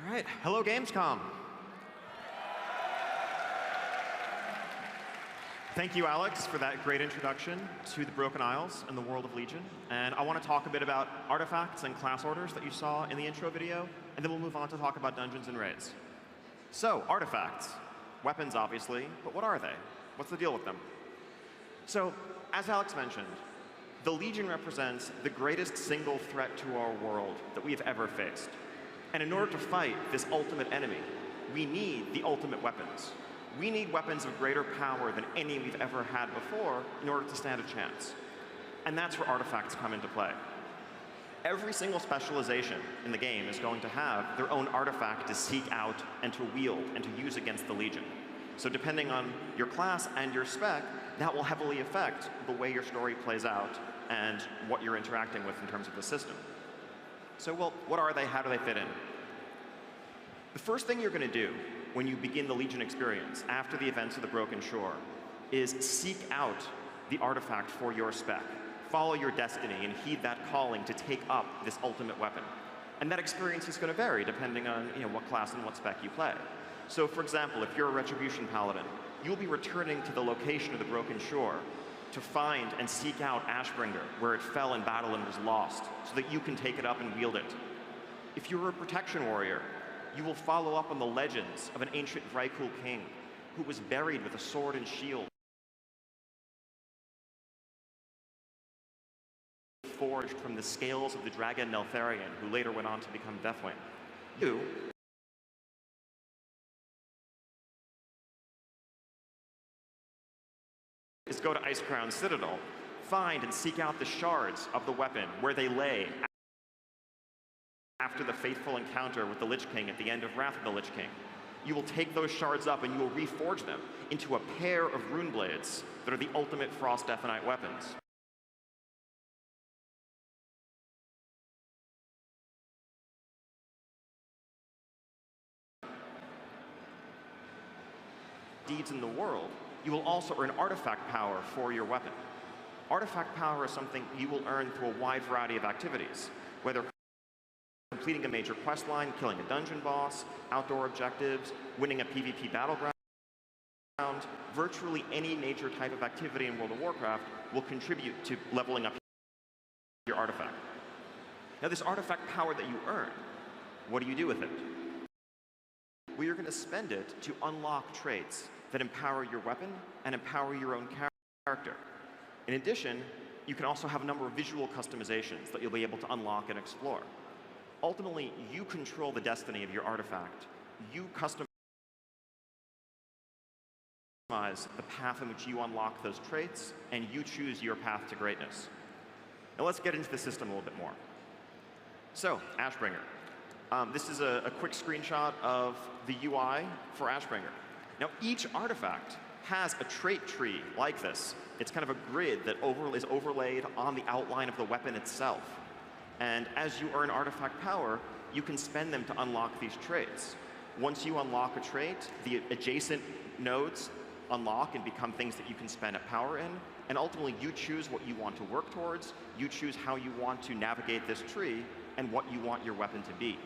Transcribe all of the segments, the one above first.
All right, hello Gamescom. Thank you, Alex, for that great introduction to the Broken Isles and the world of Legion. And I want to talk a bit about artifacts and class orders that you saw in the intro video, and then we'll move on to talk about dungeons and raids. So, artifacts. Weapons, obviously, but what are they? What's the deal with them? So, as Alex mentioned, the Legion represents the greatest single threat to our world that we have ever faced. And in order to fight this ultimate enemy, we need the ultimate weapons. We need weapons of greater power than any we've ever had before in order to stand a chance. And that's where artifacts come into play. Every single specialization in the game is going to have their own artifact to seek out and to wield and to use against the Legion. So depending on your class and your spec, that will heavily affect the way your story plays out and what you're interacting with in terms of the system. So, well, what are they? How do they fit in? The first thing you're going to do when you begin the Legion experience after the events of the Broken Shore is seek out the artifact for your spec. Follow your destiny and heed that calling to take up this ultimate weapon. And that experience is going to vary depending on what class and what spec you play. So for example, if you're a Retribution Paladin, you'll be returning to the location of the Broken Shore to find and seek out Ashbringer, where it fell in battle and was lost, so that you can take it up and wield it. If you're a Protection Warrior, you will follow up on the legends of an ancient Vrykul king who was buried with a sword and shield forged from the scales of the dragon Neltharion, who later went on to become Deathwing. You is go to Icecrown Citadel, find and seek out the shards of the weapon where they lay after the fateful encounter with the Lich King at the end of Wrath of the Lich King. You will take those shards up and you will reforge them into a pair of rune blades that are the ultimate Frost Death Knight weapons. Deeds in the world, you will also earn artifact power for your weapon. Artifact power is something you will earn through a wide variety of activities, whether completing a major quest line, killing a dungeon boss, outdoor objectives, winning a PvP battleground. Virtually any major type of activity in World of Warcraft will contribute to leveling up your artifact. Now this artifact power that you earn, what do you do with it? Well, you're going to spend it to unlock traits that empower your weapon and empower your own character. In addition, you can also have a number of visual customizations that you'll be able to unlock and explore. Ultimately, you control the destiny of your artifact. You customize the path in which you unlock those traits, and you choose your path to greatness. Now let's get into the system a little bit more. So, Ashbringer. This is a quick screenshot of the UI for Ashbringer. Now, each artifact has a trait tree like this. It's kind of a grid that is overlaid on the outline of the weapon itself. And as you earn artifact power, you can spend them to unlock these traits. Once you unlock a trait, the adjacent nodes unlock and become things that you can spend power in. And ultimately, you choose what you want to work towards. You choose how you want to navigate this tree and what you want your weapon to be.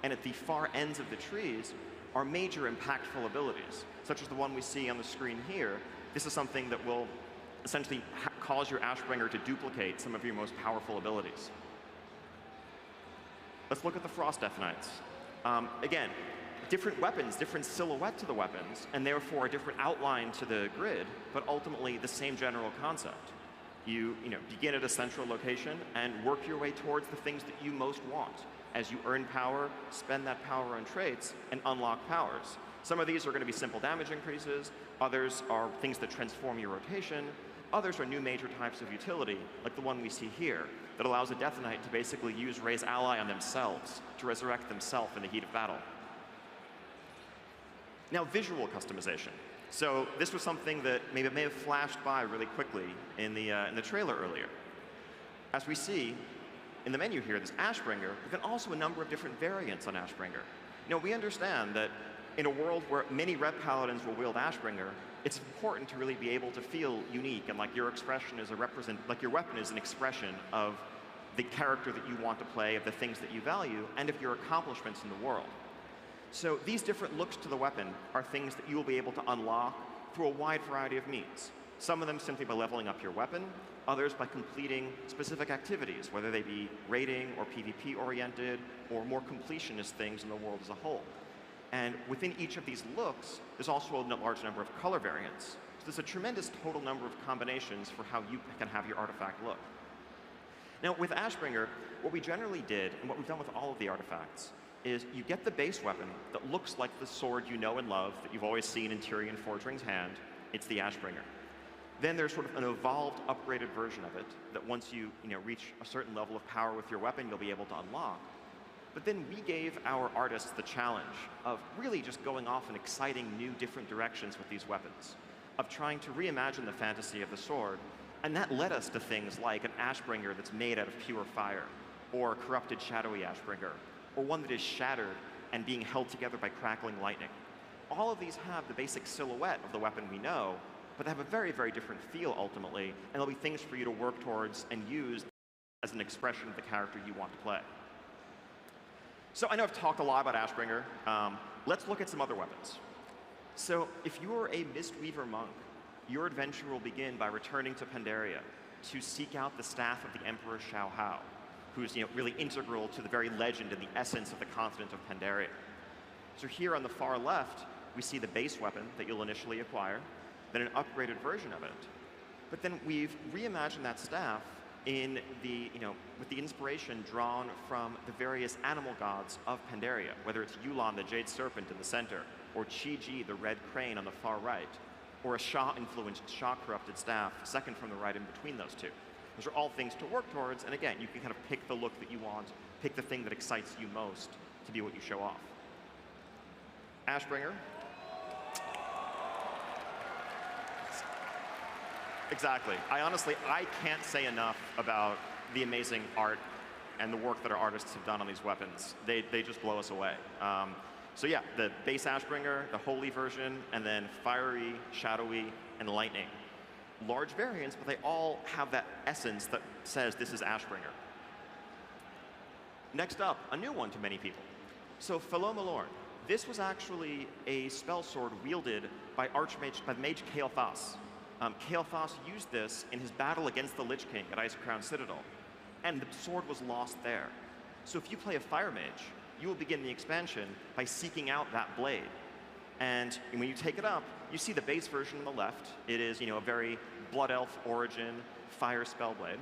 And at the far ends of the trees are major impactful abilities, such as the one we see on the screen here. This is something that will essentially cause your Ashbringer to duplicate some of your most powerful abilities. Let's look at the Frost Death Knights. Again, different weapons, different silhouette to the weapons, and therefore a different outline to the grid, but ultimately the same general concept. You begin at a central location and work your way towards the things that you most want. As you earn power, spend that power on traits, and unlock powers. Some of these are going to be simple damage increases, others are things that transform your rotation, others are new major types of utility, like the one we see here, that allows a Death Knight to basically use Raise Ally on themselves to resurrect themselves in the heat of battle. Now, visual customization. So this was something that may have flashed by really quickly in the trailer earlier. As we see in the menu here, this Ashbringer, but then also a number of different variants on Ashbringer. We understand that in a world where many Red Paladins will wield Ashbringer, it's important to really be able to feel unique and like your expression is like your weapon is an expression of the character that you want to play, of the things that you value, and of your accomplishments in the world. So these different looks to the weapon are things that you will be able to unlock through a wide variety of means. Some of them simply by leveling up your weapon, others by completing specific activities, whether they be raiding or PvP oriented or more completionist things in the world as a whole. And within each of these looks, there's also a large number of color variants. So there's a tremendous total number of combinations for how you can have your artifact look. Now with Ashbringer, what we generally did, and what we've done with all of the artifacts, is you get the base weapon that looks like the sword you know and love that you've always seen in Tyrion Forgering's hand. It's the Ashbringer. Then there's sort of an evolved, upgraded version of it that once you reach a certain level of power with your weapon, you'll be able to unlock. But then we gave our artists the challenge of really just going off in exciting new different directions with these weapons, of trying to reimagine the fantasy of the sword, and that led us to things like an Ashbringer that's made out of pure fire, or a corrupted shadowy Ashbringer, or one that is shattered and being held together by crackling lightning. All of these have the basic silhouette of the weapon we know, but they have a very, very different feel ultimately, and there'll be things for you to work towards and use as an expression of the character you want to play. So I know I've talked a lot about Ashbringer. Let's look at some other weapons. So if you're a Mistweaver monk, your adventure will begin by returning to Pandaria to seek out the staff of the Emperor Xiao Hao, who's really integral to the very legend and the essence of the continent of Pandaria. So here on the far left, we see the base weapon that you'll initially acquire, then an upgraded version of it. But then we've reimagined that staff in with the inspiration drawn from the various animal gods of Pandaria, whether it's Yulan, the jade serpent in the center, or Chi-Ji, the red crane on the far right, or a Sha-influenced, Sha-corrupted staff, second from the right in between those two. Those are all things to work towards, and again, you can kind of pick the look that you want, pick the thing that excites you most to be what you show off. Ashbringer. Exactly. I can't say enough about the amazing art and the work that our artists have done on these weapons. They just blow us away. So yeah, the base Ashbringer, the holy version, and then fiery, shadowy, and lightning. Large variants, but they all have that essence that says this is Ashbringer. Next up, a new one to many people. So Fellow Malorn. This was actually a spell sword wielded by Mage Kael'thas. Kael'thas used this in his battle against the Lich King at Icecrown Citadel, and the sword was lost there. So if you play a Fire Mage, you will begin the expansion by seeking out that blade. And when you take it up, you see the base version on the left. It is a very Blood Elf origin fire spell blade,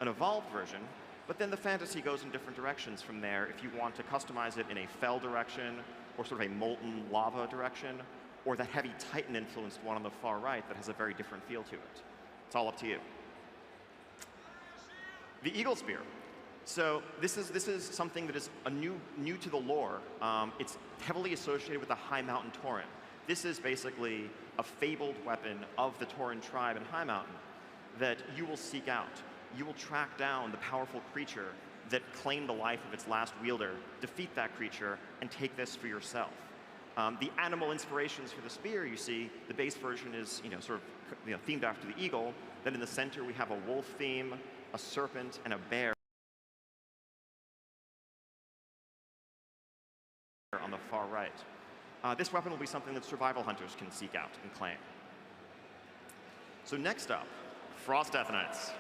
an evolved version, but then the fantasy goes in different directions from there if you want to customize it in a fell direction, or sort of a molten lava direction, or that heavy Titan-influenced one on the far right that has a very different feel to it. It's all up to you. The Eagle Spear. So this is something that is new to the lore. It's heavily associated with the High Mountain Tauren. This is basically a fabled weapon of the Tauren tribe in High Mountain that you will seek out. You will track down the powerful creature that claimed the life of its last wielder, defeat that creature, and take this for yourself. The animal inspirations for the spear, you see, the base version is themed after the eagle. Then in the center we have a wolf theme, a serpent, and a bear on the far right. This weapon will be something that survival hunters can seek out and claim. So next up, Frost Death Knights.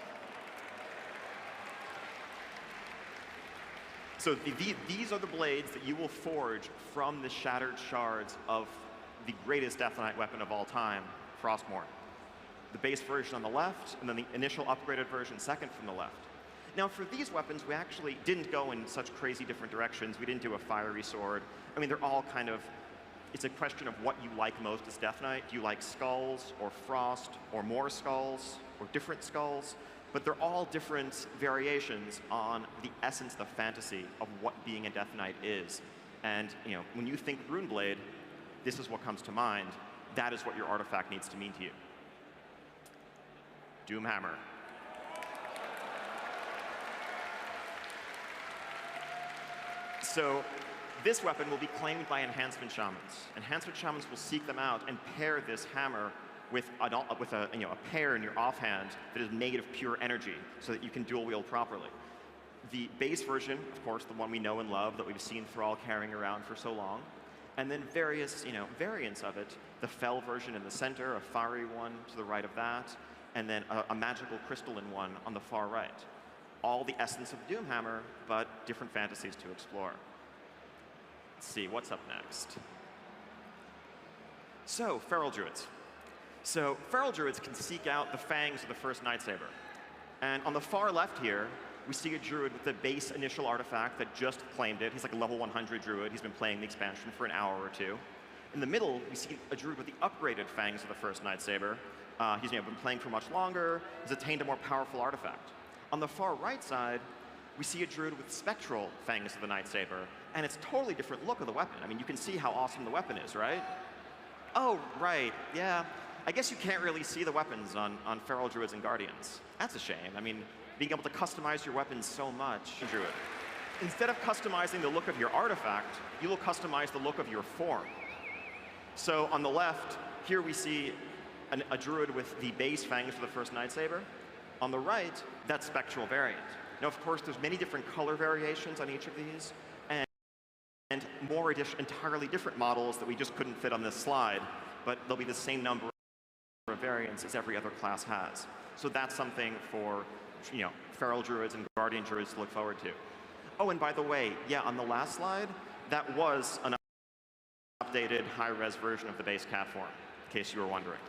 So these are the blades that you will forge from the shattered shards of the greatest Death Knight weapon of all time, Frostmourne. The base version on the left, and then the initial upgraded version second from the left. Now for these weapons, we actually didn't go in such crazy different directions. We didn't do a fiery sword. I mean, they're all kind of, it's a question of what you like most as Death Knight. Do you like skulls, or frost, or more skulls, or different skulls? But they're all different variations on the essence, the fantasy of what being a Death Knight is. And when you think Runeblade, this is what comes to mind. That is what your artifact needs to mean to you. Doomhammer. So this weapon will be claimed by enhancement shamans. Enhancement shamans will seek them out and pair this hammer with a pair in your offhand that is made of pure energy so that you can dual wield properly. The base version, of course, the one we know and love that we've seen Thrall carrying around for so long. and then various variants of it. The fell version in the center, a fiery one to the right of that, and then a magical crystalline one on the far right. All the essence of Doomhammer, but different fantasies to explore. Let's see, what's up next? So, Feral Druids. So, Feral Druids can seek out the Fangs of the first Night Saber. And on the far left here, we see a Druid with the base initial artifact that just claimed it. He's like a level 100 Druid. He's been playing the expansion for an hour or two. In the middle, we see a Druid with the upgraded Fangs of the first Night Saber. He's been playing for much longer. He's attained a more powerful artifact. On the far right side, we see a Druid with Spectral Fangs of the Night Saber. And it's a totally different look of the weapon. I mean, you can see how awesome the weapon is, right? Oh, right, yeah. I guess you can't really see the weapons on Feral Druids and Guardians. That's a shame. I mean, being able to customize your weapons so much. Druid. Instead of customizing the look of your artifact, you will customize the look of your form. So on the left, here we see a Druid with the base Fangs for the first Night Saber. On the right, that Spectral variant. Now, of course, there's many different color variations on each of these, and more entirely different models that we just couldn't fit on this slide, but they'll be the same number of variants as every other class has. So that's something for Feral Druids and Guardian Druids to look forward to. Oh, and by the way, yeah, on the last slide, that was an updated high-res version of the base cat form, in case you were wondering.